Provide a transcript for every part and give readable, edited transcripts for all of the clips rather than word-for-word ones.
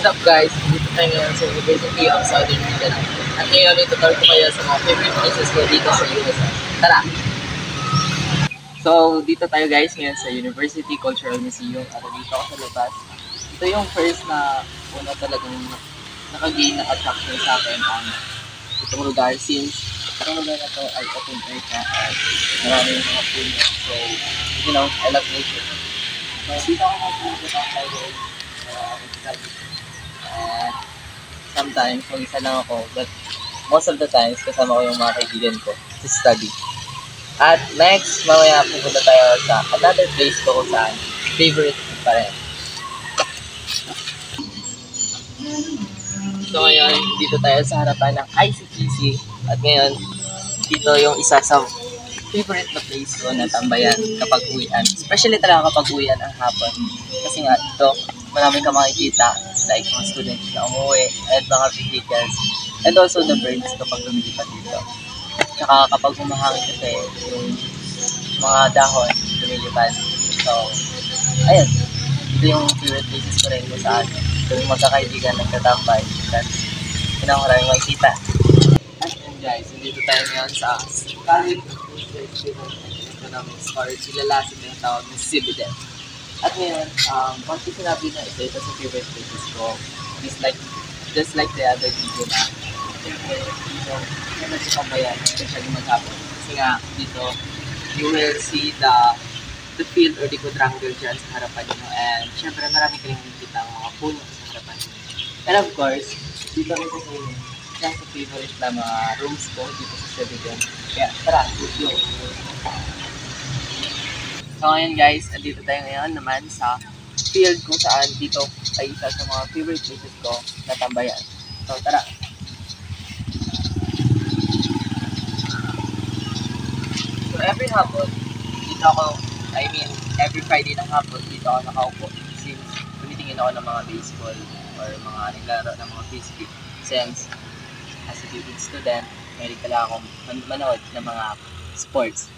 What's up guys? Dito tayo ngayon sa University of Southern Mindanao. At ngayon, itutur ko kayo sa mga favorite places ko dito sa USA. Tara! So, dito tayo guys ngayon sa University Cultural Museum. At dito ako sa labas. Ito yung first na una talagang nakagain na attraction sa akin ang itong lugar since itong lugar na to ay open air ka at maraming mga puno. So, you know, I love nature. So, dito ako magpupunta tayo mag-study. At sometimes, mag-isa lang ako, but most of the times, kasama ko yung mga kaibigan ko to study. At next, mamaya pupunta tayo sa another place ko kung saan favorite ko pa rin. So ngayon, dito tayo sa harapan ng ICTC. At ngayon, dito yung isa sa favorite na place ko na tambayan kapag uwian. Especially talaga kapag uwian ang hapon. Kasi nga, dito, marami ka makikita. Like mga students na umuwi at mga vehicles. And also the birds kapag lumilipat dito. Tsaka kapag humahangin kasi yung mga dahon lumilipad. So, ayun. Ito yung favorite places ko rin kung saan yung magkakaibigan nagtatambay. That's pinakamarami makikita. At yun guys, nandito tayo ngayon sa College of Economics or silalasin na yung tawag ng CBDEP. At ngayon, once ko sinabi na ito sa favorite places ko, just like the other video na siyempre dito, yung nasa kambayan, especially maghapon. Kasi nga dito, you will see the field or the quadrangle dyan sa harapan nyo. And syempre marami kayong nakikita ang mga puno sa harapan nyo. And of course, dito rin kasi yan sa favorite na mga rooms ko dito sa CBDEP. Kaya tara, let's go! So ngayon guys, andito tayo ngayon naman sa field kung saan dito ay isa sa mga favorite places ko na tambayan. So tara! So every hapon, dito ako, every Friday ng hapon, dito ako nakaupo since tumitingin ako ng mga baseball or mga naglaro ng mga frisbee. Since as a student, mahilig talaga akong manood ng mga sports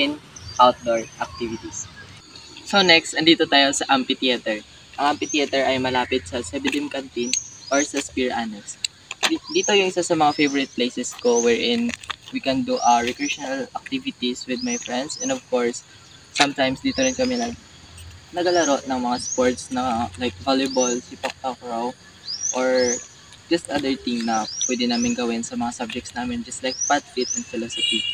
in outdoor activities. So next, andito tayo sa amphitheater. Ang amphitheater ay malapit sa CBDEP Canteen or sa Spear Annex. Dito yung isa sa mga favorite places ko wherein we can do recreational activities with my friends, and of course, sometimes dito rin kami nagalaro ng mga sports na like volleyball, sepak takraw, or just other thing na pwede namin gawin sa mga subjects namin just like Pat Fit and Philosophy.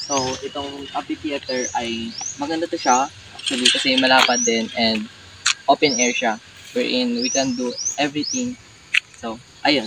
So, itong amphitheater ay maganda to siya actually kasi malapad din and open air siya wherein we can do everything. So, ayun.